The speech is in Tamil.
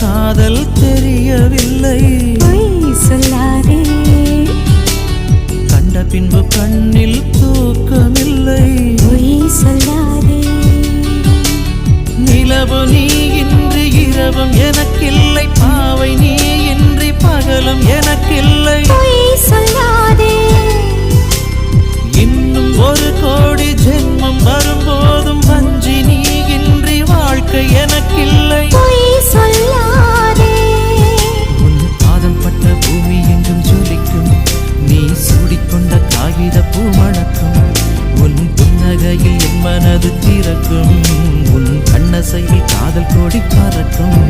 காதல் தெரியவில்லை. சொல்லாதே, கண்ட பின்பு கண்ணில் தூக்கமில்லை. சொல்லாதே, நிலவு நீ இன்றி இரவும் எனக்கில்லை. பாவை நீ இன்றி பகலும் எனக்கில்லை. சொல்லாதே, இன்னும் ஒரு கோடி ஜென்மம் வரும்போதும் வஞ்சி நீ இன்றி வாழ்க்கை எனக்கில்லை. சொல்லாதே, உன் பாதம் பட்ட பூமி எங்கும் ஜொலிக்கும். நீ சூடிக்கொண்ட காகித பூ மணக்கும். உன் புன்னகையில் என் மனது திறக்கும். உன் கண்ணசையில் காதல் கோடி பறக்கும்.